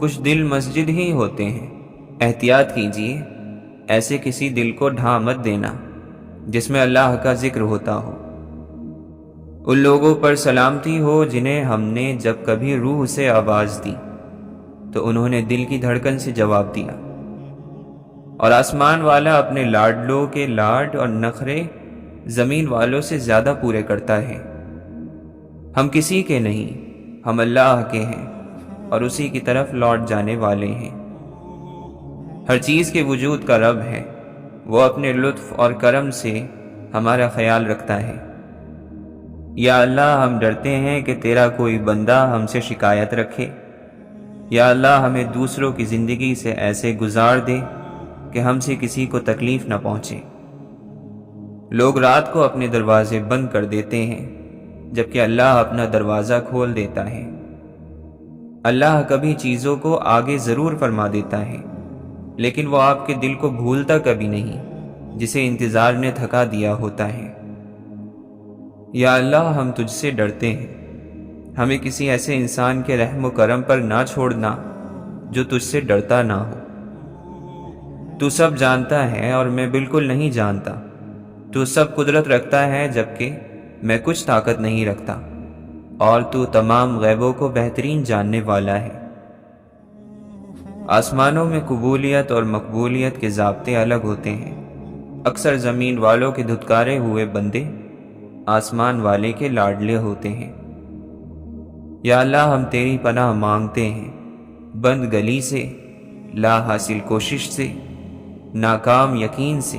کچھ دل مسجد ہی ہوتے ہیں، احتیاط کیجیے، ایسے کسی دل کو ڈھا مت دینا جس میں اللہ کا ذکر ہوتا ہو۔ ان لوگوں پر سلامتی ہو جنہیں ہم نے جب کبھی روح سے آواز دی تو انہوں نے دل کی دھڑکن سے جواب دیا۔ اور آسمان والا اپنے لاڈلوں کے لاڈ اور نخرے زمین والوں سے زیادہ پورے کرتا ہے۔ ہم کسی کے نہیں، ہم اللہ کے ہیں اور اسی کی طرف لوٹ جانے والے ہیں۔ ہر چیز کے وجود کا رب ہے، وہ اپنے لطف اور کرم سے ہمارا خیال رکھتا ہے۔ یا اللہ، ہم ڈرتے ہیں کہ تیرا کوئی بندہ ہم سے شکایت رکھے۔ یا اللہ، ہمیں دوسروں کی زندگی سے ایسے گزار دے کہ ہم سے کسی کو تکلیف نہ پہنچے۔ لوگ رات کو اپنے دروازے بند کر دیتے ہیں جبکہ اللہ اپنا دروازہ کھول دیتا ہے۔ اللہ کبھی چیزوں کو آگے ضرور فرما دیتا ہے، لیکن وہ آپ کے دل کو بھولتا کبھی نہیں جسے انتظار نے تھکا دیا ہوتا ہے۔ یا اللہ، ہم تجھ سے ڈرتے ہیں، ہمیں کسی ایسے انسان کے رحم و کرم پر نہ چھوڑنا جو تجھ سے ڈرتا نہ ہو۔ تو سب جانتا ہے اور میں بالکل نہیں جانتا، تو سب قدرت رکھتا ہے جبکہ میں کچھ طاقت نہیں رکھتا، اور تو تمام غیبوں کو بہترین جاننے والا ہے۔ آسمانوں میں قبولیت اور مقبولیت کے ضابطے الگ ہوتے ہیں۔ اکثر زمین والوں کے دھتکارے ہوئے بندے آسمان والے کے لاڈلے ہوتے ہیں۔ یا اللہ، ہم تیری پناہ مانگتے ہیں بند گلی سے، لا حاصل کوشش سے، ناکام یقین سے،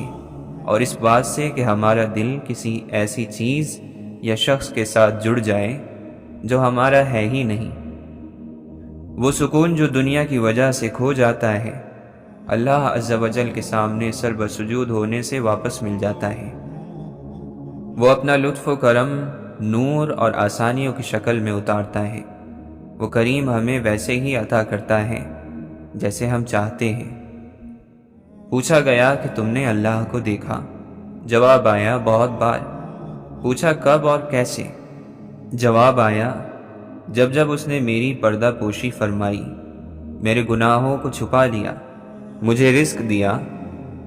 اور اس بات سے کہ ہمارا دل کسی ایسی چیز یا شخص کے ساتھ جڑ جائے جو ہمارا ہے ہی نہیں۔ وہ سکون جو دنیا کی وجہ سے کھو جاتا ہے، اللہ عز و جل کے سامنے سر بسجود ہونے سے واپس مل جاتا ہے۔ وہ اپنا لطف و کرم نور اور آسانیوں کی شکل میں اتارتا ہے۔ وہ کریم ہمیں ویسے ہی عطا کرتا ہے جیسے ہم چاہتے ہیں۔ پوچھا گیا کہ تم نے اللہ کو دیکھا؟ جواب آیا بہت بار۔ پوچھا کب اور کیسے؟ جواب آیا جب جب اس نے میری پردہ پوشی فرمائی، میرے گناہوں کو چھپا لیا، مجھے رزق دیا،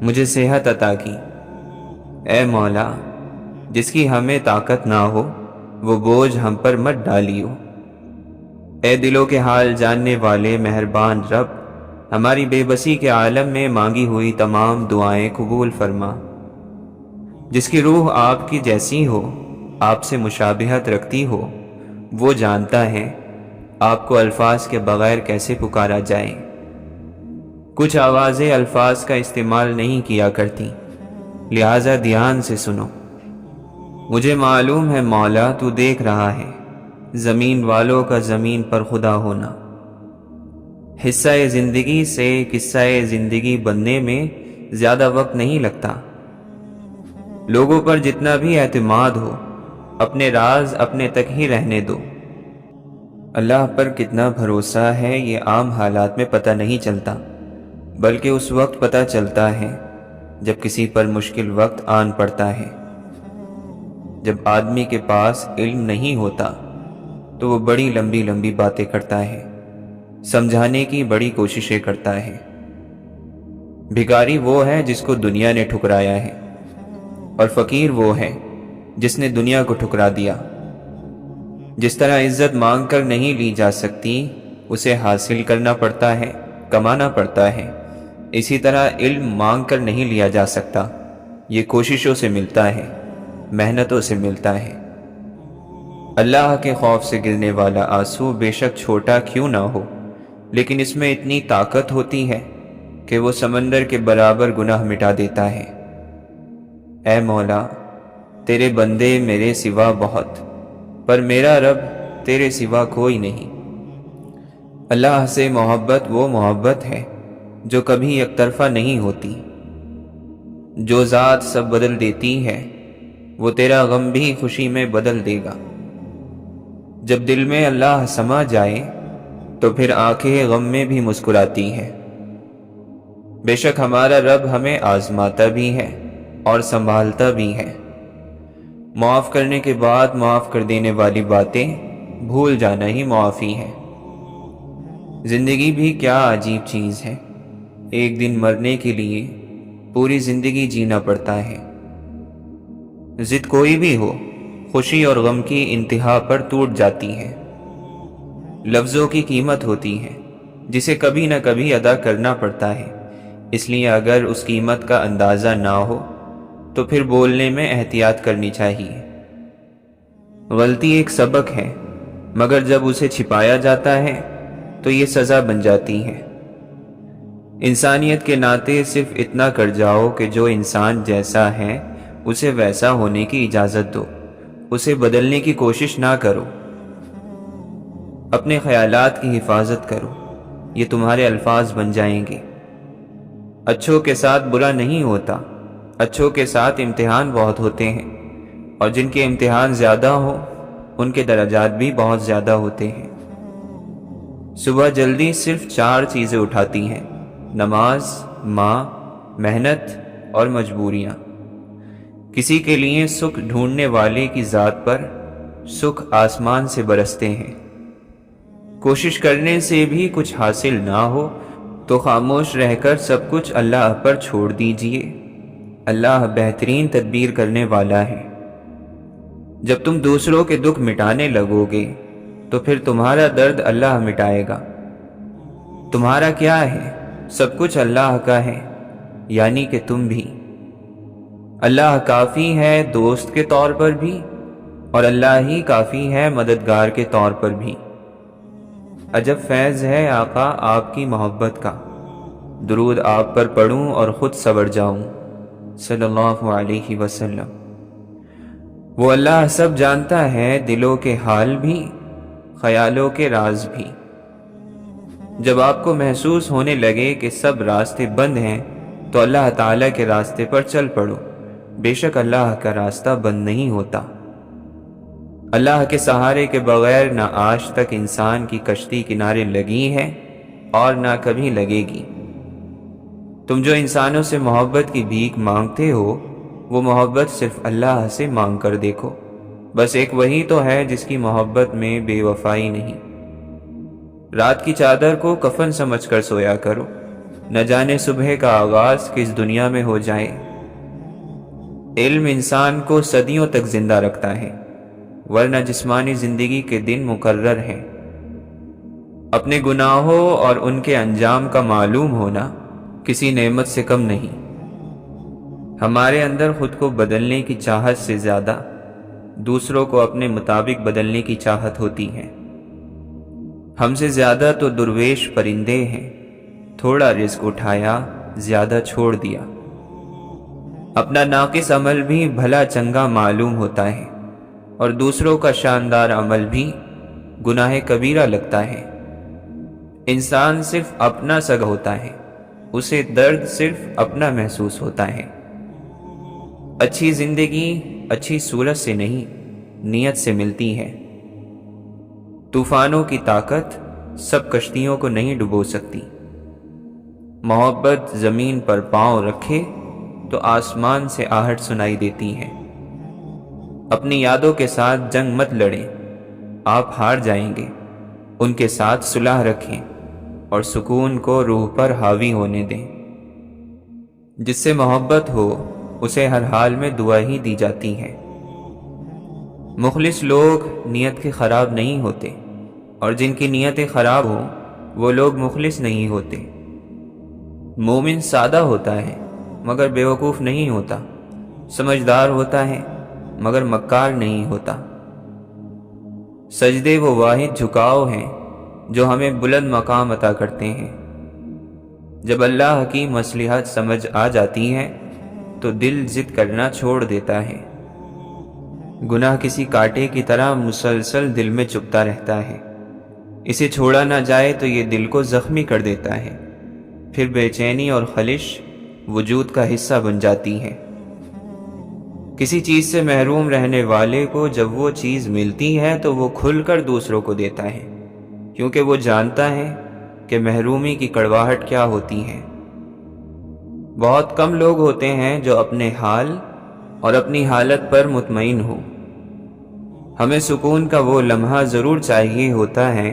مجھے صحت عطا کی۔ اے مولا، جس کی ہمیں طاقت نہ ہو وہ بوجھ ہم پر مت ڈالیو۔ اے دلوں کے حال جاننے والے مہربان رب، ہماری بے بسی کے عالم میں مانگی ہوئی تمام دعائیں قبول فرما۔ جس کی روح آپ کی جیسی ہو، آپ سے مشابہت رکھتی ہو، وہ جانتا ہے آپ کو الفاظ کے بغیر کیسے پکارا جائے۔ کچھ آوازیں الفاظ کا استعمال نہیں کیا کرتی، لہذا دھیان سے سنو۔ مجھے معلوم ہے مولا، تو دیکھ رہا ہے زمین والوں کا زمین پر خدا ہونا۔ حصہ زندگی سے قصہ زندگی بننے میں زیادہ وقت نہیں لگتا۔ لوگوں پر جتنا بھی اعتماد ہو، اپنے راز اپنے تک ہی رہنے دو۔ اللہ پر کتنا بھروسہ ہے یہ عام حالات میں پتہ نہیں چلتا، بلکہ اس وقت پتہ چلتا ہے جب کسی پر مشکل وقت آن پڑتا ہے۔ جب آدمی کے پاس علم نہیں ہوتا تو وہ بڑی لمبی لمبی باتیں کرتا ہے، سمجھانے کی بڑی کوششیں کرتا ہے۔ بھکاری وہ ہے جس کو دنیا نے ٹھکرایا ہے، اور فقیر وہ ہے جس نے دنیا کو ٹھکرا دیا۔ جس طرح عزت مانگ کر نہیں لی جا سکتی، اسے حاصل کرنا پڑتا ہے، کمانا پڑتا ہے، اسی طرح علم مانگ کر نہیں لیا جا سکتا، یہ کوششوں سے ملتا ہے، محنتوں سے ملتا ہے۔ اللہ کے خوف سے گرنے والا آنسو بے شک چھوٹا کیوں نہ ہو، لیکن اس میں اتنی طاقت ہوتی ہے کہ وہ سمندر کے برابر گناہ مٹا دیتا ہے۔ اے مولا، تیرے بندے میرے سوا بہت، پر میرا رب تیرے سوا کوئی نہیں۔ اللہ سے محبت وہ محبت ہے جو کبھی یک طرفہ نہیں ہوتی۔ جو ذات سب بدل دیتی ہے وہ تیرا غم بھی خوشی میں بدل دے گا۔ جب دل میں اللہ سما جائے تو پھر آنکھیں غم میں بھی مسکراتی ہیں۔ بے شک ہمارا رب ہمیں آزماتا بھی ہے اور سنبھالتا بھی ہے۔ معاف کرنے کے بعد معاف کر دینے والی باتیں بھول جانا ہی معافی ہے۔ زندگی بھی کیا عجیب چیز ہے، ایک دن مرنے کے لیے پوری زندگی جینا پڑتا ہے۔ ضد کوئی بھی ہو، خوشی اور غم کی انتہا پر ٹوٹ جاتی ہے۔ لفظوں کی قیمت ہوتی ہے جسے کبھی نہ کبھی ادا کرنا پڑتا ہے، اس لیے اگر اس قیمت کا اندازہ نہ ہو تو پھر بولنے میں احتیاط کرنی چاہیے۔ غلطی ایک سبق ہے، مگر جب اسے چھپایا جاتا ہے تو یہ سزا بن جاتی ہے۔ انسانیت کے ناطے صرف اتنا کر جاؤ کہ جو انسان جیسا ہے اسے ویسا ہونے کی اجازت دو، اسے بدلنے کی کوشش نہ کرو۔ اپنے خیالات کی حفاظت کرو، یہ تمہارے الفاظ بن جائیں گے۔ اچھوں کے ساتھ برا نہیں ہوتا، اچھوں کے ساتھ امتحان بہت ہوتے ہیں، اور جن کے امتحان زیادہ ہو ان کے درجات بھی بہت زیادہ ہوتے ہیں۔ صبح جلدی صرف 4 چیزیں اٹھاتی ہیں: نماز، ماں، محنت اور مجبوریاں۔ کسی کے لیے سکھ ڈھونڈنے والے کی ذات پر سکھ آسمان سے برستے ہیں۔ کوشش کرنے سے بھی کچھ حاصل نہ ہو تو خاموش رہ کر سب کچھ اللہ پر چھوڑ دیجئے، اللہ بہترین تدبیر کرنے والا ہے۔ جب تم دوسروں کے دکھ مٹانے لگو گے تو پھر تمہارا درد اللہ مٹائے گا۔ تمہارا کیا ہے، سب کچھ اللہ کا ہے، یعنی کہ تم بھی۔ اللہ کافی ہے دوست کے طور پر بھی، اور اللہ ہی کافی ہے مددگار کے طور پر بھی۔ عجب فیض ہے آقا آپ کی محبت کا، درود آپ پر پڑھوں اور خود سنور جاؤں، صلی اللہ علیہ وسلم۔ وہ اللہ سب جانتا ہے، دلوں کے حال بھی، خیالوں کے راز بھی۔ جب آپ کو محسوس ہونے لگے کہ سب راستے بند ہیں تو اللہ تعالیٰ کے راستے پر چل پڑو، بے شک اللہ کا راستہ بند نہیں ہوتا۔ اللہ کے سہارے کے بغیر نہ آج تک انسان کی کشتی کنارے لگی ہے اور نہ کبھی لگے گی۔ تم جو انسانوں سے محبت کی بھیک مانگتے ہو، وہ محبت صرف اللہ سے مانگ کر دیکھو، بس ایک وہی تو ہے جس کی محبت میں بے وفائی نہیں۔ رات کی چادر کو کفن سمجھ کر سویا کرو، نہ جانے صبح کا آغاز کس دنیا میں ہو جائے۔ علم انسان کو صدیوں تک زندہ رکھتا ہے، ورنہ جسمانی زندگی کے دن مقرر ہیں۔ اپنے گناہوں اور ان کے انجام کا معلوم ہونا کسی نعمت سے کم نہیں۔ ہمارے اندر خود کو بدلنے کی چاہت سے زیادہ دوسروں کو اپنے مطابق بدلنے کی چاہت ہوتی ہے۔ ہم سے زیادہ تو درویش پرندے ہیں، تھوڑا رزق اٹھایا، زیادہ چھوڑ دیا۔ اپنا ناقص عمل بھی بھلا چنگا معلوم ہوتا ہے، اور دوسروں کا شاندار عمل بھی گناہ کبیرہ لگتا ہے۔ انسان صرف اپنا سگ ہوتا ہے، اسے درد صرف اپنا محسوس ہوتا ہے۔ اچھی زندگی اچھی صورت سے نہیں، نیت سے ملتی ہے۔ طوفانوں کی طاقت سب کشتیوں کو نہیں ڈبو سکتی۔ محبت زمین پر پاؤں رکھے تو آسمان سے آہٹ سنائی دیتی ہے۔ اپنی یادوں کے ساتھ جنگ مت لڑیں، آپ ہار جائیں گے۔ ان کے ساتھ صلح رکھیں اور سکون کو روح پر حاوی ہونے دیں۔ جس سے محبت ہو اسے ہر حال میں دعا ہی دی جاتی ہے۔ مخلص لوگ نیت کے خراب نہیں ہوتے، اور جن کی نیتیں خراب ہوں وہ لوگ مخلص نہیں ہوتے۔ مومن سادہ ہوتا ہے مگر بیوقوف نہیں ہوتا، سمجھدار ہوتا ہے مگر مکار نہیں ہوتا۔ سجدے وہ واحد جھکاؤ ہیں جو ہمیں بلند مقام عطا کرتے ہیں۔ جب اللہ کی مصلحت سمجھ آ جاتی ہے تو دل ضد کرنا چھوڑ دیتا ہے۔ گناہ کسی کانٹے کی طرح مسلسل دل میں چبھتا رہتا ہے، اسے چھوڑا نہ جائے تو یہ دل کو زخمی کر دیتا ہے، پھر بے چینی اور خلش وجود کا حصہ بن جاتی ہے۔ کسی چیز سے محروم رہنے والے کو جب وہ چیز ملتی ہے تو وہ کھل کر دوسروں کو دیتا ہے، کیونکہ وہ جانتا ہے کہ محرومی کی کڑواہٹ کیا ہوتی ہے۔ بہت کم لوگ ہوتے ہیں جو اپنے حال اور اپنی حالت پر مطمئن ہوں۔ ہمیں سکون کا وہ لمحہ ضرور چاہیے ہوتا ہے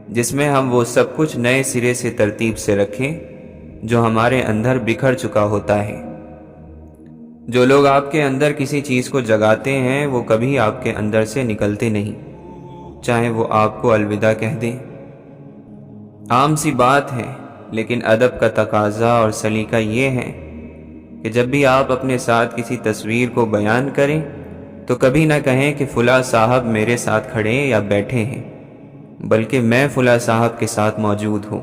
جس میں ہم وہ سب کچھ نئے سرے سے ترتیب سے رکھیں جو ہمارے اندر بکھر چکا ہوتا ہے۔ جو لوگ آپ کے اندر کسی چیز کو جگاتے ہیں وہ کبھی آپ کے اندر سے نکلتے نہیں، چاہے وہ آپ کو الوداع کہہ دیں۔ عام سی بات ہے، لیکن ادب کا تقاضا اور سلیقہ یہ ہے کہ جب بھی آپ اپنے ساتھ کسی تصویر کو بیان کریں تو کبھی نہ کہیں کہ فلاں صاحب میرے ساتھ کھڑے یا بیٹھے ہیں، بلکہ میں فلاں صاحب کے ساتھ موجود ہوں۔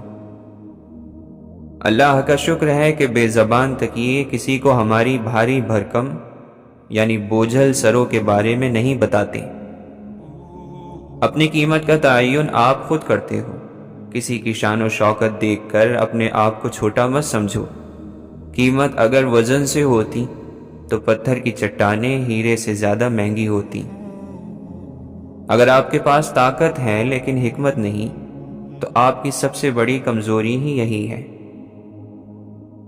اللہ کا شکر ہے کہ بے زبان تکیے کسی کو ہماری بھاری بھرکم یعنی بوجھل سروں کے بارے میں نہیں بتاتے۔ اپنی قیمت کا تعین آپ خود کرتے ہو۔ کسی کی شان و شوکت دیکھ کر اپنے آپ کو چھوٹا مت سمجھو۔ قیمت اگر وزن سے ہوتی تو پتھر کی چٹانیں ہیرے سے زیادہ مہنگی ہوتی۔ اگر آپ کے پاس طاقت ہے لیکن حکمت نہیں تو آپ کی سب سے بڑی کمزوری ہی یہی ہے۔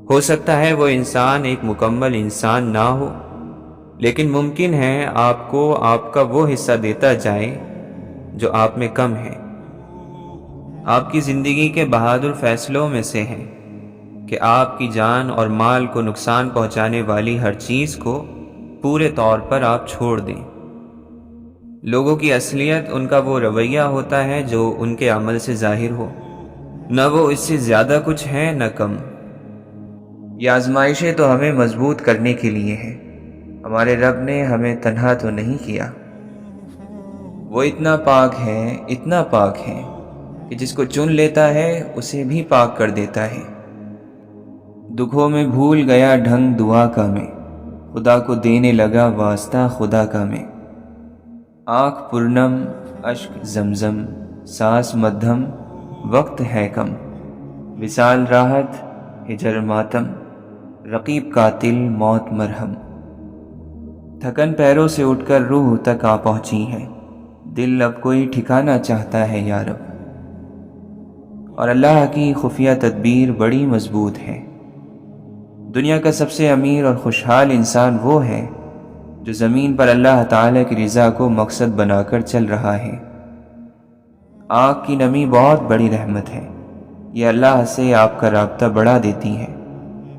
ہو سکتا ہے وہ انسان ایک مکمل انسان نہ ہو، لیکن ممکن ہے آپ کو آپ کا وہ حصہ دیتا جائے جو آپ میں کم ہے۔ آپ کی زندگی کے بہادر فیصلوں میں سے ہے کہ آپ کی جان اور مال کو نقصان پہنچانے والی ہر چیز کو پورے طور پر آپ چھوڑ دیں۔ لوگوں کی اصلیت ان کا وہ رویہ ہوتا ہے جو ان کے عمل سے ظاہر ہو، نہ وہ اس سے زیادہ کچھ ہے نہ کم۔ یہ آزمائشیں تو ہمیں مضبوط کرنے کے لیے ہیں۔ ہمارے رب نے ہمیں تنہا تو نہیں کیا۔ وہ اتنا پاک ہے کہ جس کو چن لیتا ہے اسے بھی پاک کر دیتا ہے۔ دکھوں میں بھول گیا ڈھنگ دعا کا میں، خدا کو دینے لگا واسطہ خدا کا میں۔ آنکھ پرنم اشک زمزم، سانس مدھم وقت ہے کم، وصال راحت ہجر ماتم، رقیب قاتل موت مرہم۔ تھکن پیروں سے اٹھ کر روح تک آ پہنچی ہے، دل اب کوئی ٹھکانا چاہتا ہے یا رب۔ اور اللہ کی خفیہ تدبیر بڑی مضبوط ہے۔ دنیا کا سب سے امیر اور خوشحال انسان وہ ہے جو زمین پر اللہ تعالیٰ کی رضا کو مقصد بنا کر چل رہا ہے۔ آنکھ کی نمی بہت بڑی رحمت ہے، یہ اللہ سے آپ کا رابطہ بڑھا دیتی ہے۔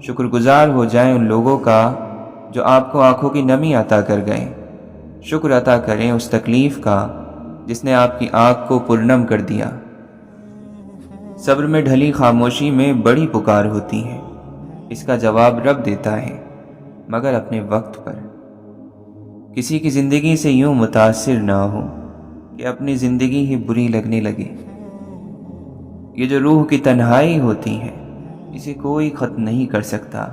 شکر گزار ہو جائیں ان لوگوں کا جو آپ کو آنکھوں کی نمی عطا کر گئے۔ شکر عطا کریں اس تکلیف کا جس نے آپ کی آنکھ کو پرنم کر دیا۔ صبر میں ڈھلی خاموشی میں بڑی پکار ہوتی ہے، اس کا جواب رب دیتا ہے مگر اپنے وقت پر۔ کسی کی زندگی سے یوں متاثر نہ ہو کہ اپنی زندگی ہی بری لگنے لگے۔ یہ جو روح کی تنہائی ہوتی ہے اسے کوئی ختم نہیں کر سکتا،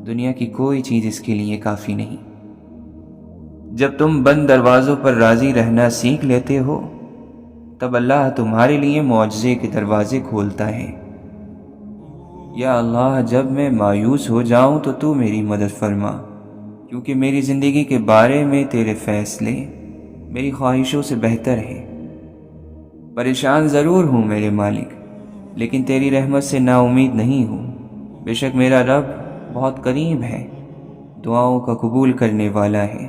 دنیا کی کوئی چیز اس کے لیے کافی نہیں۔ جب تم بند دروازوں پر راضی رہنا سیکھ لیتے ہو تب اللہ تمہارے لیے معجزے کے دروازے کھولتا ہے۔ یا اللہ، جب میں مایوس ہو جاؤں تو تو میری مدد فرما، کیونکہ میری زندگی کے بارے میں تیرے فیصلے میری خواہشوں سے بہتر ہیں۔ پریشان ضرور ہوں میرے مالک، لیکن تیری رحمت سے نا امید نہیں ہوں۔ بے شک میرا رب بہت قریب ہے، دعاؤں کا قبول کرنے والا ہے۔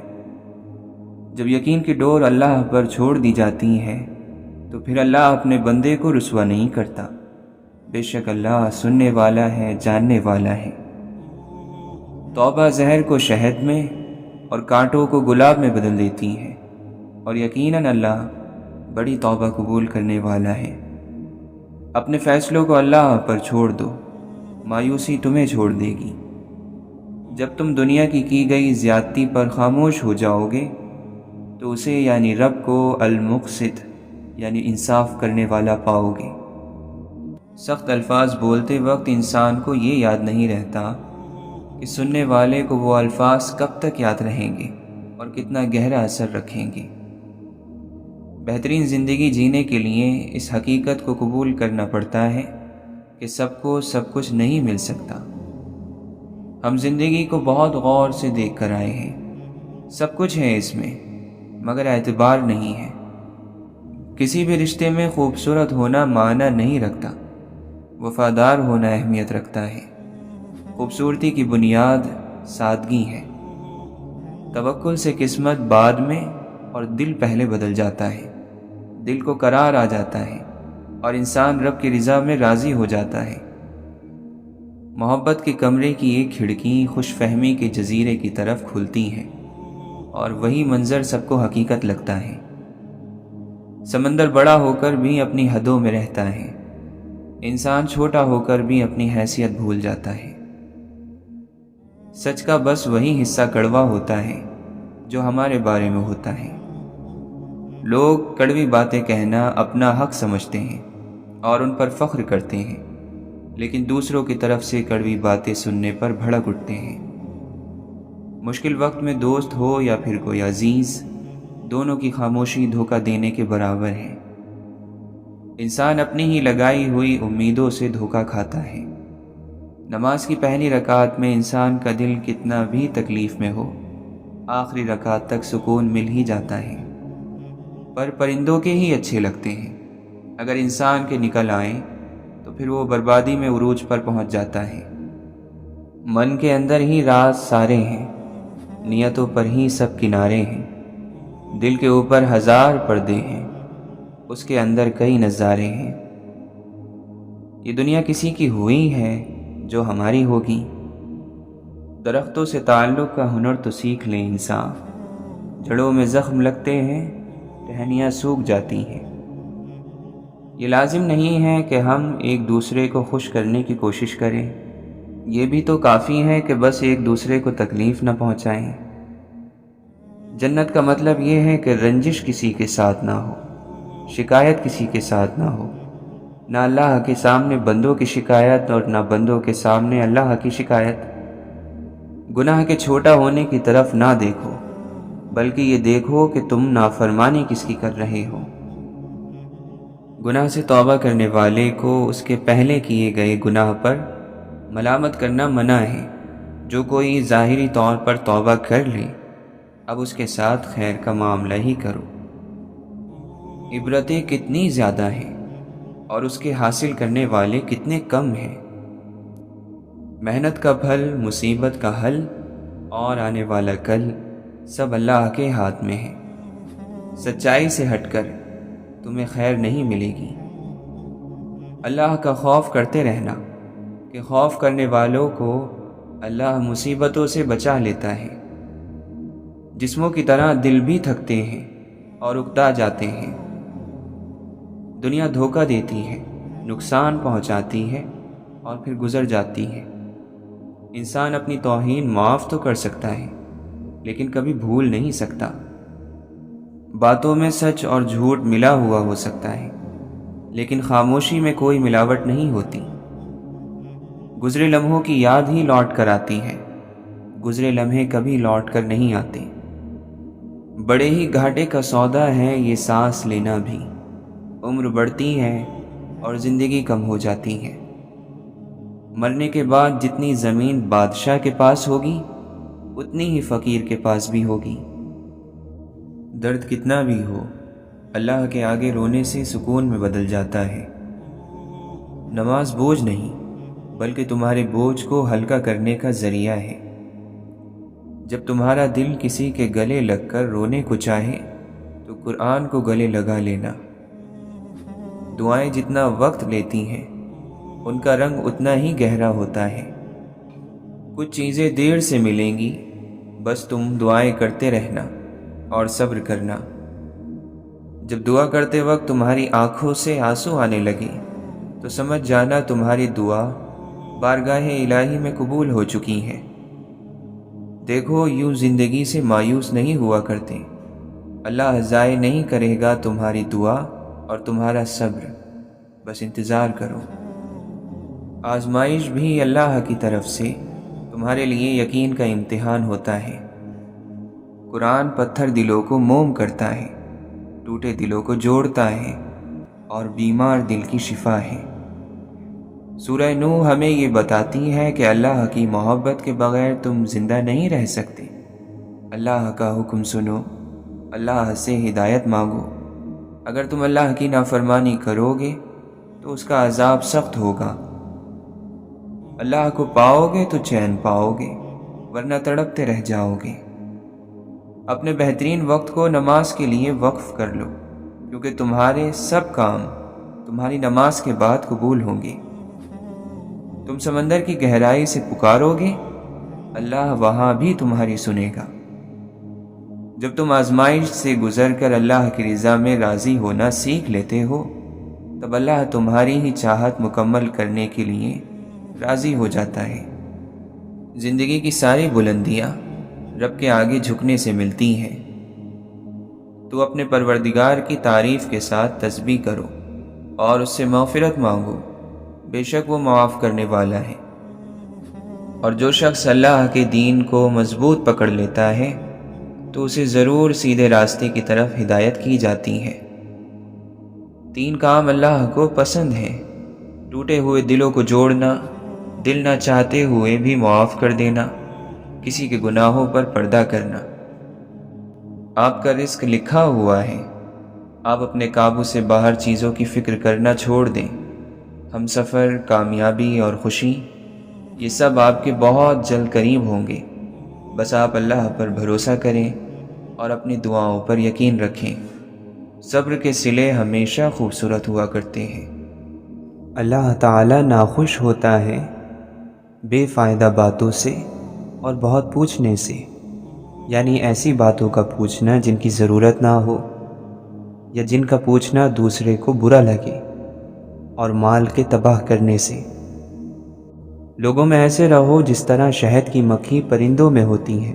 جب یقین کی ڈور اللہ پر چھوڑ دی جاتی ہے تو پھر اللہ اپنے بندے کو رسوا نہیں کرتا۔ بے شک اللہ سننے والا ہے، جاننے والا ہے۔ توبہ زہر کو شہد میں اور کانٹوں کو گلاب میں بدل دیتی ہے، اور یقیناً اللہ بڑی توبہ قبول کرنے والا ہے۔ اپنے فیصلوں کو اللہ پر چھوڑ دو، مایوسی تمہیں چھوڑ دے گی۔ جب تم دنیا کی گئی زیادتی پر خاموش ہو جاؤ گے تو اسے یعنی رب کو المقسط یعنی انصاف کرنے والا پاؤ گے۔ سخت الفاظ بولتے وقت انسان کو یہ یاد نہیں رہتا کہ سننے والے کو وہ الفاظ کب تک یاد رہیں گے اور کتنا گہرا اثر رکھیں گے۔ بہترین زندگی جینے کے لیے اس حقیقت کو قبول کرنا پڑتا ہے کہ سب کو سب کچھ نہیں مل سکتا۔ ہم زندگی کو بہت غور سے دیکھ کر آئے ہیں، سب کچھ ہے اس میں مگر اعتبار نہیں ہے۔ کسی بھی رشتے میں خوبصورت ہونا معنی نہیں رکھتا، وفادار ہونا اہمیت رکھتا ہے۔ خوبصورتی کی بنیاد سادگی ہے۔ توکل سے قسمت بعد میں اور دل پہلے بدل جاتا ہے۔ دل کو قرار آ جاتا ہے اور انسان رب کی رضا میں راضی ہو جاتا ہے۔ محبت کے کمرے کی ایک کھڑکی خوش فہمی کے جزیرے کی طرف کھلتی ہے، اور وہی منظر سب کو حقیقت لگتا ہے۔ سمندر بڑا ہو کر بھی اپنی حدوں میں رہتا ہے، انسان چھوٹا ہو کر بھی اپنی حیثیت بھول جاتا ہے۔ سچ کا بس وہی حصہ کڑوا ہوتا ہے جو ہمارے بارے میں ہوتا ہے۔ لوگ کڑوی باتیں کہنا اپنا حق سمجھتے ہیں اور ان پر فخر کرتے ہیں، لیکن دوسروں کی طرف سے کڑوی باتیں سننے پر بھڑک اٹھتے ہیں۔ مشکل وقت میں دوست ہو یا پھر کوئی عزیز، دونوں کی خاموشی دھوکہ دینے کے برابر ہے۔ انسان اپنی ہی لگائی ہوئی امیدوں سے دھوکہ کھاتا ہے۔ نماز کی پہلی رکعت میں انسان کا دل کتنا بھی تکلیف میں ہو، آخری رکعت تک سکون مل ہی جاتا ہے۔ پر پرندوں کے ہی اچھے لگتے ہیں، اگر انسان کے نکل آئیں تو پھر وہ بربادی میں عروج پر پہنچ جاتا ہے۔ من کے اندر ہی راز سارے ہیں، نیتوں پر ہی سب کنارے ہیں۔ دل کے اوپر ہزار پردے ہیں، اس کے اندر کئی نظارے ہیں۔ یہ دنیا کسی کی ہوئی ہے جو ہماری ہوگی۔ درختوں سے تعلق کا ہنر تو سیکھ لیں انسان، جڑوں میں زخم لگتے ہیں، ٹہنیاں سوکھ جاتی ہیں۔ یہ لازم نہیں ہے کہ ہم ایک دوسرے کو خوش کرنے کی کوشش کریں، یہ بھی تو کافی ہے کہ بس ایک دوسرے کو تکلیف نہ پہنچائیں۔ جنت کا مطلب یہ ہے کہ رنجش کسی کے ساتھ نہ ہو، شکایت کسی کے ساتھ نہ ہو، نہ اللہ کے سامنے بندوں کی شکایت اور نہ بندوں کے سامنے اللہ کی شکایت۔ گناہ کے چھوٹا ہونے کی طرف نہ دیکھو، بلکہ یہ دیکھو کہ تم نافرمانی کس کی کر رہے ہو۔ گناہ سے توبہ کرنے والے کو اس کے پہلے کیے گئے گناہ پر ملامت کرنا منع ہے۔ جو کوئی ظاہری طور پر توبہ کر لے، اب اس کے ساتھ خیر کا معاملہ ہی کرو۔ عبرتیں کتنی زیادہ ہیں اور اس کے حاصل کرنے والے کتنے کم ہیں۔ محنت کا پھل، مصیبت کا حل اور آنے والا کل سب اللہ کے ہاتھ میں ہے۔ سچائی سے ہٹ کر تمہیں خیر نہیں ملے گی۔ اللہ کا خوف کرتے رہنا کہ خوف کرنے والوں کو اللہ مصیبتوں سے بچا لیتا ہے۔ جسموں کی طرح دل بھی تھکتے ہیں اور اکتا جاتے ہیں۔ دنیا دھوکہ دیتی ہے، نقصان پہنچاتی ہے اور پھر گزر جاتی ہے۔ انسان اپنی توہین معاف تو کر سکتا ہے، لیکن کبھی بھول نہیں سکتا۔ باتوں میں سچ اور جھوٹ ملا ہوا ہو سکتا ہے، لیکن خاموشی میں کوئی ملاوٹ نہیں ہوتی۔ گزرے لمحوں کی یاد ہی لوٹ کر آتی ہے، گزرے لمحے کبھی لوٹ کر نہیں آتے۔ بڑے ہی گھاٹے کا سودا ہے یہ سانس لینا بھی۔ عمر بڑھتی ہے اور زندگی کم ہو جاتی ہے۔ مرنے کے بعد جتنی زمین بادشاہ کے پاس ہوگی، اتنی ہی فقیر کے پاس بھی ہوگی۔ درد کتنا بھی ہو، اللہ کے آگے رونے سے سکون میں بدل جاتا ہے۔ نماز بوجھ نہیں، بلکہ تمہارے بوجھ کو ہلکا کرنے کا ذریعہ ہے۔ جب تمہارا دل کسی کے گلے لگ کر رونے کو چاہے تو قرآن کو گلے لگا لینا۔ دعائیں جتنا وقت لیتی ہیں، ان کا رنگ اتنا ہی گہرا ہوتا ہے۔ کچھ چیزیں دیر سے ملیں گی، بس تم دعائیں کرتے رہنا اور صبر کرنا۔ جب دعا کرتے وقت تمہاری آنکھوں سے آنسو آنے لگے تو سمجھ جانا تمہاری دعا بارگاہ الہی میں قبول ہو چکی ہے۔ دیکھو، یوں زندگی سے مایوس نہیں ہوا کرتے۔ اللہ ضائع نہیں کرے گا تمہاری دعا اور تمہارا صبر، بس انتظار کرو۔ آزمائش بھی اللہ کی طرف سے تمہارے لیے یقین کا امتحان ہوتا ہے۔ قرآن پتھر دلوں کو موم کرتا ہے، ٹوٹے دلوں کو جوڑتا ہے اور بیمار دل کی شفا ہے۔ سورہ نوح ہمیں یہ بتاتی ہے کہ اللہ کی محبت کے بغیر تم زندہ نہیں رہ سکتے۔ اللہ کا حکم سنو، اللہ سے ہدایت مانگو۔ اگر تم اللہ کی نافرمانی کرو گے تو اس کا عذاب سخت ہوگا۔ اللہ کو پاؤ گے تو چین پاؤ گے، ورنہ تڑپتے رہ جاؤ گے۔ اپنے بہترین وقت کو نماز کے لیے وقف کر لو، کیونکہ تمہارے سب کام تمہاری نماز کے بعد قبول ہوں گے۔ تم سمندر کی گہرائی سے پکارو گے، اللہ وہاں بھی تمہاری سنے گا۔ جب تم آزمائش سے گزر کر اللہ کی رضا میں راضی ہونا سیکھ لیتے ہو، تب اللہ تمہاری ہی چاہت مکمل کرنے کے لیے راضی ہو جاتا ہے۔ زندگی کی ساری بلندیاں رب کے آگے جھکنے سے ملتی ہیں۔ تو اپنے پروردگار کی تعریف کے ساتھ تسبیح کرو اور اس سے مغفرت مانگو، بے شک وہ معاف کرنے والا ہے۔ اور جو شخص اللہ کے دین کو مضبوط پکڑ لیتا ہے تو اسے ضرور سیدھے راستے کی طرف ہدایت کی جاتی ہے۔ 3 کام اللہ کو پسند ہیں: ٹوٹے ہوئے دلوں کو جوڑنا، دل نہ چاہتے ہوئے بھی معاف کر دینا، کسی کے گناہوں پر پردہ کرنا۔ آپ کا رزق لکھا ہوا ہے، آپ اپنے قابو سے باہر چیزوں کی فکر کرنا چھوڑ دیں۔ ہم سفر، کامیابی اور خوشی، یہ سب آپ کے بہت جلد قریب ہوں گے۔ بس آپ اللہ پر بھروسہ کریں اور اپنی دعاؤں پر یقین رکھیں۔ صبر کے صلے ہمیشہ خوبصورت ہوا کرتے ہیں۔ اللہ تعالیٰ ناخوش ہوتا ہے بے فائدہ باتوں سے اور بہت پوچھنے سے، یعنی ایسی باتوں کا پوچھنا جن کی ضرورت نہ ہو یا جن کا پوچھنا دوسرے کو برا لگے، اور مال کے تباہ کرنے سے۔ لوگوں میں ایسے رہو جس طرح شہد کی مکھی پرندوں میں ہوتی ہے،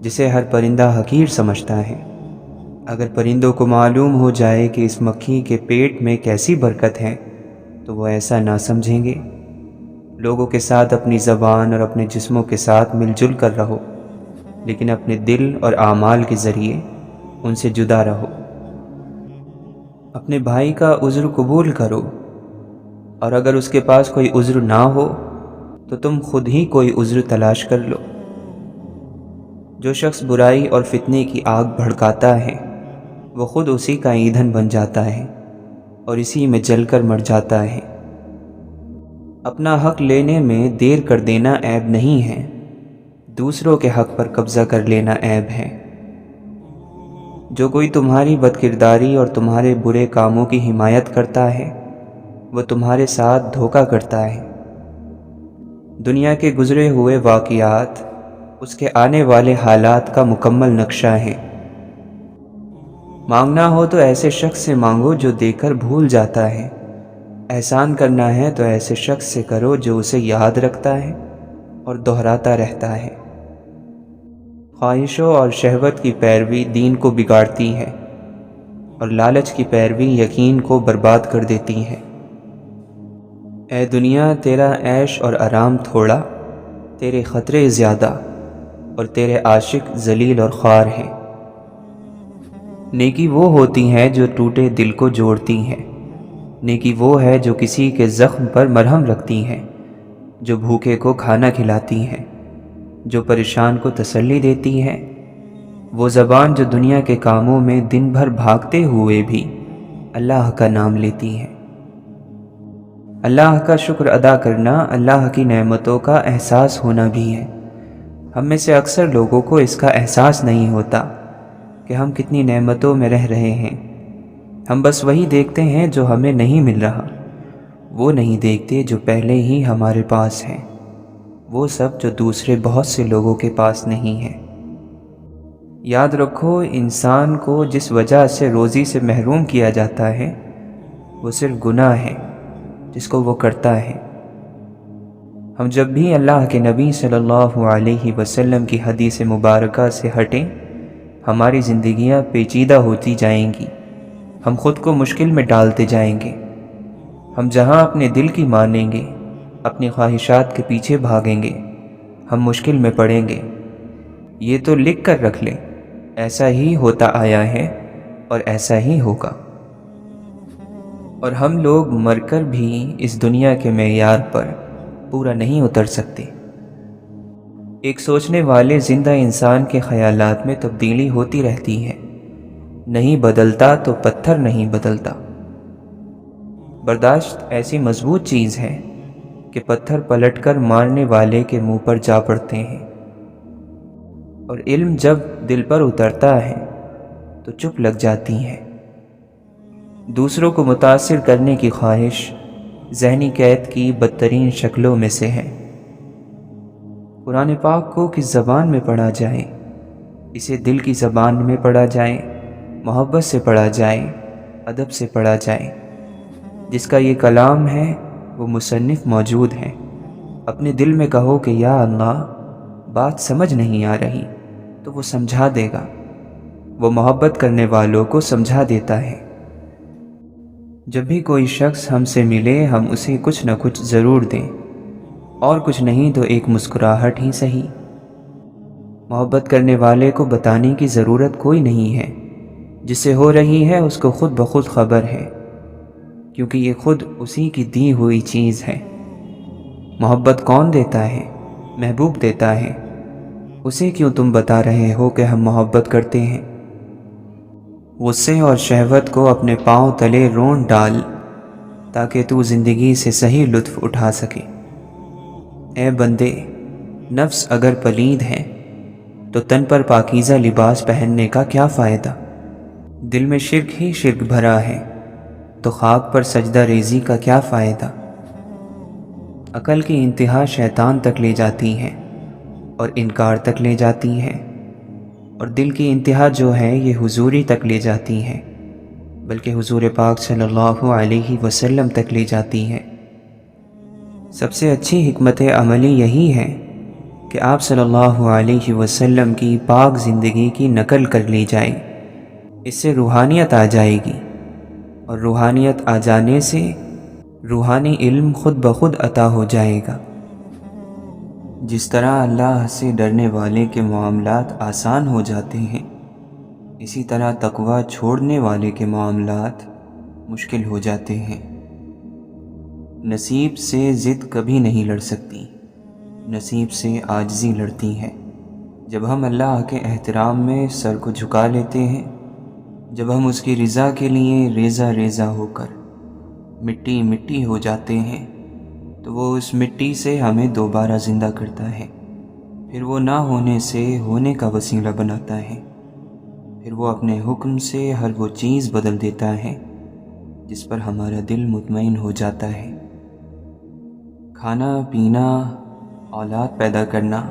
جسے ہر پرندہ حقیر سمجھتا ہے۔ اگر پرندوں کو معلوم ہو جائے کہ اس مکھی کے پیٹ میں کیسی برکت ہے تو وہ ایسا نہ سمجھیں گے۔ لوگوں کے ساتھ اپنی زبان اور اپنے جسموں کے ساتھ مل جل کر رہو، لیکن اپنے دل اور اعمال کے ذریعے ان سے جدا رہو۔ اپنے بھائی کا عذر قبول کرو، اور اگر اس کے پاس کوئی عذر نہ ہو تو تم خود ہی کوئی عذر تلاش کر لو۔ جو شخص برائی اور فتنے کی آگ بھڑکاتا ہے وہ خود اسی کا ایندھن بن جاتا ہے اور اسی میں جل کر مر جاتا ہے۔ اپنا حق لینے میں دیر کر دینا عیب نہیں ہے، دوسروں کے حق پر قبضہ کر لینا عیب ہے۔ جو کوئی تمہاری بدکرداری اور تمہارے برے کاموں کی حمایت کرتا ہے وہ تمہارے ساتھ دھوکہ کرتا ہے۔ دنیا کے گزرے ہوئے واقعات اس کے آنے والے حالات کا مکمل نقشہ ہے۔ مانگنا ہو تو ایسے شخص سے مانگو جو دے کر بھول جاتا ہے، احسان کرنا ہے تو ایسے شخص سے کرو جو اسے یاد رکھتا ہے اور دہراتا رہتا ہے۔ خواہشوں اور شہوت کی پیروی دین کو بگاڑتی ہے، اور لالچ کی پیروی یقین کو برباد کر دیتی ہے۔ اے دنیا، تیرا عیش اور آرام تھوڑا، تیرے خطرے زیادہ، اور تیرے عاشق ذلیل اور خوار ہیں۔ نیکی وہ ہوتی ہے جو ٹوٹے دل کو جوڑتی ہے، نیکی وہ ہے جو کسی کے زخم پر مرہم رکھتی ہے، جو بھوکے کو کھانا کھلاتی ہے، جو پریشان کو تسلی دیتی ہے، وہ زبان جو دنیا کے کاموں میں دن بھر بھاگتے ہوئے بھی اللہ کا نام لیتی ہے۔ اللہ کا شکر ادا کرنا اللہ کی نعمتوں کا احساس ہونا بھی ہے۔ ہم میں سے اکثر لوگوں کو اس کا احساس نہیں ہوتا کہ ہم کتنی نعمتوں میں رہ رہے ہیں۔ ہم بس وہی دیکھتے ہیں جو ہمیں نہیں مل رہا، وہ نہیں دیکھتے جو پہلے ہی ہمارے پاس ہے، وہ سب جو دوسرے بہت سے لوگوں کے پاس نہیں ہے۔ یاد رکھو، انسان کو جس وجہ سے روزی سے محروم کیا جاتا ہے وہ صرف گناہ ہے جس کو وہ کرتا ہے۔ ہم جب بھی اللہ کے نبی صلی اللہ علیہ وسلم کی حدیث مبارکہ سے ہٹیں، ہماری زندگیاں پیچیدہ ہوتی جائیں گی، ہم خود کو مشکل میں ڈالتے جائیں گے۔ ہم جہاں اپنے دل کی مانیں گے، اپنی خواہشات کے پیچھے بھاگیں گے، ہم مشکل میں پڑیں گے۔ یہ تو لکھ کر رکھ لیں، ایسا ہی ہوتا آیا ہے اور ایسا ہی ہوگا۔ اور ہم لوگ مر کر بھی اس دنیا کے معیار پر پورا نہیں اتر سکتے۔ ایک سوچنے والے زندہ انسان کے خیالات میں تبدیلی ہوتی رہتی ہے، نہیں بدلتا تو پتھر نہیں بدلتا۔ برداشت ایسی مضبوط چیز ہے کہ پتھر پلٹ کر مارنے والے کے منہ پر جا پڑتے ہیں، اور علم جب دل پر اترتا ہے تو چپ لگ جاتی ہے۔ دوسروں کو متاثر کرنے کی خواہش ذہنی قید کی بدترین شکلوں میں سے ہے۔ قرآن پاک کو کس زبان میں پڑھا جائے؟ اسے دل کی زبان میں پڑھا جائے، محبت سے پڑھا جائے، ادب سے پڑھا جائے۔ جس کا یہ کلام ہے وہ مصنف موجود ہے۔ اپنے دل میں کہو کہ یا اللہ، بات سمجھ نہیں آ رہی، تو وہ سمجھا دے گا۔ وہ محبت کرنے والوں کو سمجھا دیتا ہے۔ جب بھی کوئی شخص ہم سے ملے، ہم اسے کچھ نہ کچھ ضرور دیں، اور کچھ نہیں تو ایک مسکراہٹ ہی صحیح۔ محبت کرنے والے کو بتانے کی ضرورت کوئی نہیں ہے۔ جسے ہو رہی ہے اس کو خود بخود خبر ہے، کیونکہ یہ خود اسی کی دی ہوئی چیز ہے۔ محبت کون دیتا ہے؟ محبوب دیتا ہے۔ اسے کیوں تم بتا رہے ہو کہ ہم محبت کرتے ہیں؟ غصے اور شہوت کو اپنے پاؤں تلے رونڈ ڈال، تاکہ تو زندگی سے صحیح لطف اٹھا سکے۔ اے بندے، نفس اگر پلید ہے تو تن پر پاکیزہ لباس پہننے کا کیا فائدہ؟ دل میں شرک ہی شرک بھرا ہے تو خاک پر سجدہ ریزی کا کیا فائدہ؟ عقل کی انتہا شیطان تک لے جاتی ہے اور انکار تک لے جاتی ہے، اور دل کی انتہا جو ہے یہ حضوری تک لے جاتی ہے، بلکہ حضور پاک صلی اللہ علیہ وسلم تک لے جاتی ہے۔ سب سے اچھی حکمت عملی یہی ہے کہ آپ صلی اللہ علیہ وسلم کی پاک زندگی کی نقل کر لی جائے۔ اس سے روحانیت آ جائے گی، اور روحانیت آ جانے سے روحانی علم خود بخود عطا ہو جائے گا۔ جس طرح اللہ سے ڈرنے والے کے معاملات آسان ہو جاتے ہیں، اسی طرح تقویٰ چھوڑنے والے کے معاملات مشکل ہو جاتے ہیں۔ نصیب سے ضد کبھی نہیں لڑ سکتی، نصیب سے عاجزی لڑتی ہے۔ جب ہم اللہ کے احترام میں سر کو جھکا لیتے ہیں، جب ہم اس کی رضا کے لیے ریزہ ریزہ ہو کر مٹی مٹی ہو جاتے ہیں، تو وہ اس مٹی سے ہمیں دوبارہ زندہ کرتا ہے۔ پھر وہ نہ ہونے سے ہونے کا وسیلہ بناتا ہے۔ پھر وہ اپنے حکم سے ہر وہ چیز بدل دیتا ہے جس پر ہمارا دل مطمئن ہو جاتا ہے۔ کھانا پینا، اولاد پیدا کرنا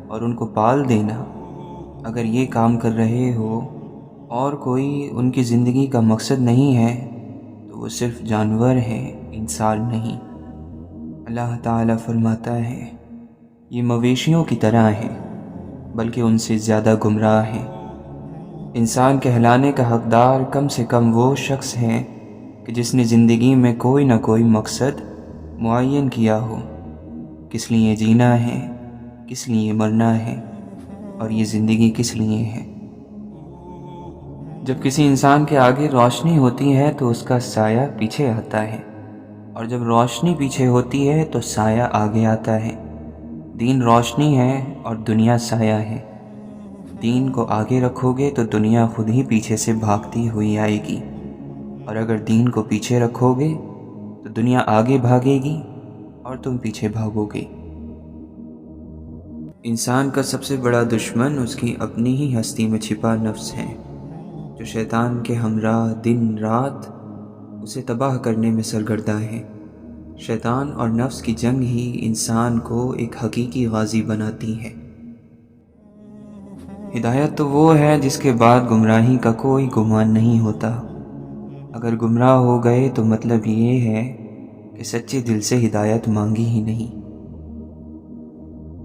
اور ان کو پال دینا، اگر یہ کام کر رہے ہو اور کوئی ان کی زندگی کا مقصد نہیں ہے تو وہ صرف جانور ہے، انسان نہیں۔ اللہ تعالیٰ فرماتا ہے، یہ مویشیوں کی طرح ہیں بلکہ ان سے زیادہ گمراہ ہیں۔ انسان کہلانے کا حقدار کم سے کم وہ شخص ہے کہ جس نے زندگی میں کوئی نہ کوئی مقصد معین کیا ہو۔ کس لیے جینا ہے، کس لیے مرنا ہے، اور یہ زندگی کس لیے ہے۔ جب کسی انسان کے آگے روشنی ہوتی ہے تو اس کا سایہ پیچھے آتا ہے، اور جب روشنی پیچھے ہوتی ہے تو سایہ آگے آتا ہے۔ دین روشنی ہے اور دنیا سایہ ہے۔ دین کو آگے رکھو گے تو دنیا خود ہی پیچھے سے بھاگتی ہوئی آئے گی، اور اگر دین کو پیچھے رکھو گے تو دنیا آگے بھاگے گی اور تم پیچھے بھاگو گے۔ انسان کا سب سے بڑا دشمن اس کی اپنی ہی ہستی میں چھپا نفس ہے، جو شیطان کے ہمراہ دن رات اسے تباہ کرنے میں سرگرداں ہے۔ شیطان اور نفس کی جنگ ہی انسان کو ایک حقیقی غازی بناتی ہے۔ ہدایت تو وہ ہے جس کے بعد گمراہی کا کوئی گمان نہیں ہوتا۔ اگر گمراہ ہو گئے تو مطلب یہ ہے کہ سچے دل سے ہدایت مانگی ہی نہیں۔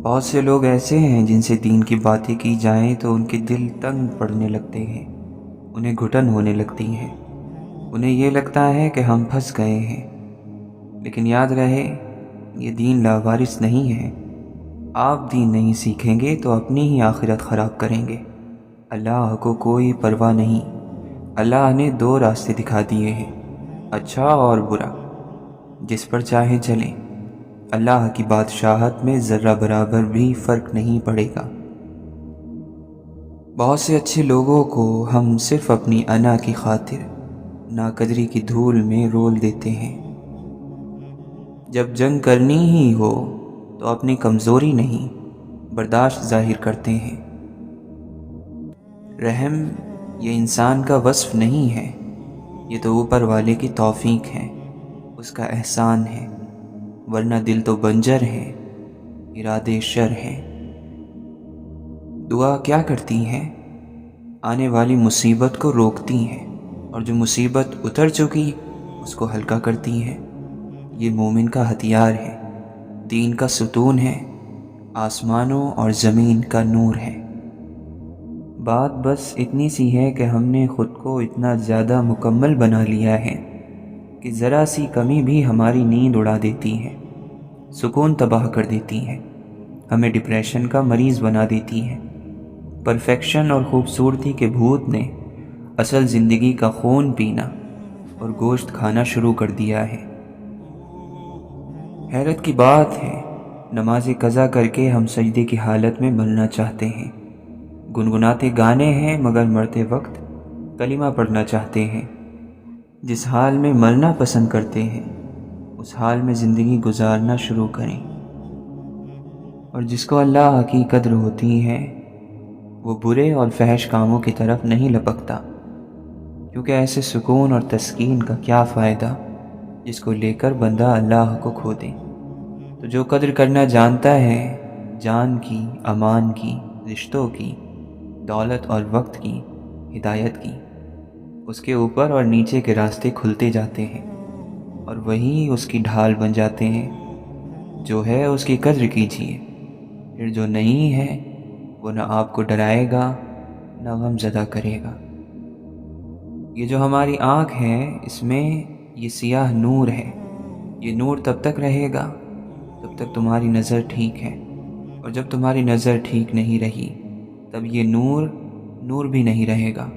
بہت سے لوگ ایسے ہیں جن سے دین کی باتیں کی جائیں تو ان کے دل تنگ پڑنے لگتے ہیں، انہیں گھٹن ہونے لگتی ہے، انہیں یہ لگتا ہے کہ ہم پھنس گئے ہیں۔ لیکن یاد رہے، یہ دین لاوارث نہیں ہے۔ آپ دین نہیں سیکھیں گے تو اپنی ہی آخرت خراب کریں گے۔ اللہ کو کوئی پرواہ نہیں۔ اللہ نے دو راستے دکھا دیے ہیں، اچھا اور برا، جس پر چاہے چلیں۔ اللہ کی بادشاہت میں ذرہ برابر بھی فرق نہیں پڑے گا۔ بہت سے اچھے لوگوں کو ہم صرف اپنی انا کی خاطر ناقدری کی دھول میں رول دیتے ہیں۔ جب جنگ کرنی ہی ہو تو اپنی کمزوری نہیں، برداشت ظاہر کرتے ہیں۔ رحم یہ انسان کا وصف نہیں ہے، یہ تو اوپر والے کی توفیق ہے، اس کا احسان ہے، ورنہ دل تو بنجر ہے، ارادے شر ہیں۔ دعا کیا کرتی ہیں؟ آنے والی مصیبت کو روکتی ہیں، اور جو مصیبت اتر چکی اس کو ہلکا کرتی ہیں۔ یہ مومن کا ہتھیار ہے، دین کا ستون ہے، آسمانوں اور زمین کا نور ہے۔ بات بس اتنی سی ہے کہ ہم نے خود کو اتنا زیادہ مکمل بنا لیا ہے کہ ذرا سی کمی بھی ہماری نیند اڑا دیتی ہے، سکون تباہ کر دیتی ہے، ہمیں ڈپریشن کا مریض بنا دیتی ہے۔ پرفیکشن اور خوبصورتی کے بھوت نے اصل زندگی کا خون پینا اور گوشت کھانا شروع کر دیا ہے۔ حیرت کی بات ہے، نماز قضا کر کے ہم سجدے کی حالت میں مرنا چاہتے ہیں، گنگناتے گانے ہیں مگر مرتے وقت کلمہ پڑھنا چاہتے ہیں۔ جس حال میں مرنا پسند کرتے ہیں اس حال میں زندگی گزارنا شروع کریں۔ اور جس کو اللہ کی قدر ہوتی ہے وہ برے اور فحش کاموں کی طرف نہیں لپکتا، کیونکہ ایسے سکون اور تسکین کا کیا فائدہ جس کو لے کر بندہ اللہ کو کھو دے۔ تو جو قدر کرنا جانتا ہے جان کی، امان کی، رشتوں کی، دولت اور وقت کی، ہدایت کی، اس کے اوپر اور نیچے کے راستے کھلتے جاتے ہیں اور وہی اس کی ڈھال بن جاتے ہیں۔ جو ہے اس کی قدر کیجیے، پھر جو نہیں ہے وہ نہ آپ کو ڈرائے گا نہ غم زدہ کرے گا۔ یہ جو ہماری آنکھ ہے اس میں یہ سیاہ نور ہے، یہ نور تب تک رہے گا جب تک تمہاری نظر ٹھیک ہے، اور جب تمہاری نظر ٹھیک نہیں رہی تب یہ نور بھی نہیں رہے گا۔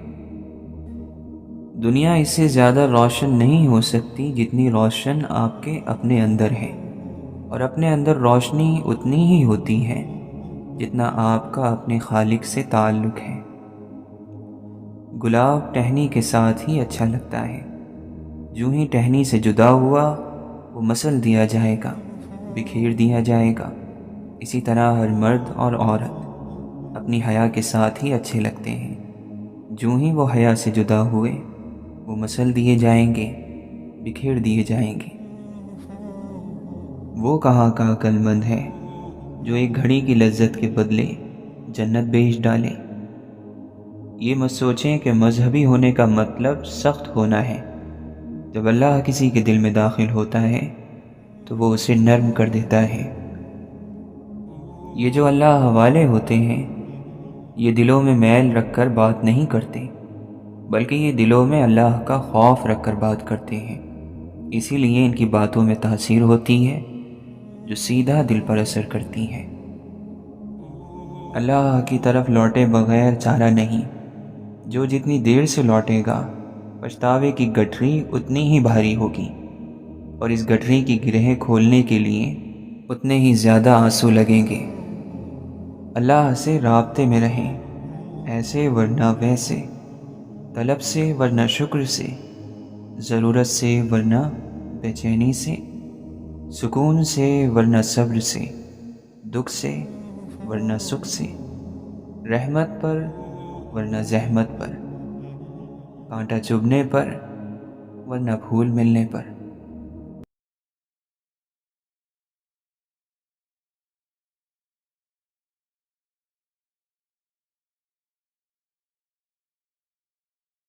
دنیا اس سے زیادہ روشن نہیں ہو سکتی جتنی روشن آپ کے اپنے اندر ہے، اور اپنے اندر روشنی اتنی ہی ہوتی ہے جتنا آپ کا اپنے خالق سے تعلق ہے۔ گلاب ٹہنی کے ساتھ ہی اچھا لگتا ہے، جو ہی ٹہنی سے جدا ہوا وہ مسل دیا جائے گا، بکھیر دیا جائے گا۔ اسی طرح ہر مرد اور عورت اپنی حیا کے ساتھ ہی اچھے لگتے ہیں، جو ہی وہ حیا سے جدا ہوئے وہ مسل دیے جائیں گے، بکھیر دیے جائیں گے۔ وہ کہاں کا عقل مند ہے جو ایک گھڑی کی لذت کے بدلے جنت بیچ ڈالے۔ یہ مت سوچیں کہ مذہبی ہونے کا مطلب سخت ہونا ہے۔ جب اللہ کسی کے دل میں داخل ہوتا ہے تو وہ اسے نرم کر دیتا ہے۔ یہ جو اللہ حوالے ہوتے ہیں یہ دلوں میں میل رکھ کر بات نہیں کرتے، بلکہ یہ دلوں میں اللہ کا خوف رکھ کر بات کرتے ہیں۔ اسی لیے ان کی باتوں میں تاثیر ہوتی ہے جو سیدھا دل پر اثر کرتی ہے۔ اللہ کی طرف لوٹے بغیر چارہ نہیں، جو جتنی دیر سے لوٹے گا پچھتاوے کی گٹھری اتنی ہی بھاری ہوگی، اور اس گٹھری کی گرہیں کھولنے کے لیے اتنے ہی زیادہ آنسو لگیں گے۔ اللہ سے رابطے میں رہیں، ایسے ورنہ ویسے، طلب سے ورنہ شکر سے، ضرورت سے ورنہ بے چینی سے، سکون سے ورنہ صبر سے، دکھ سے ورنہ سکھ سے، رحمت پر ورنہ زحمت پر، کانٹا چبھنے پر ورنہ پھول ملنے پر۔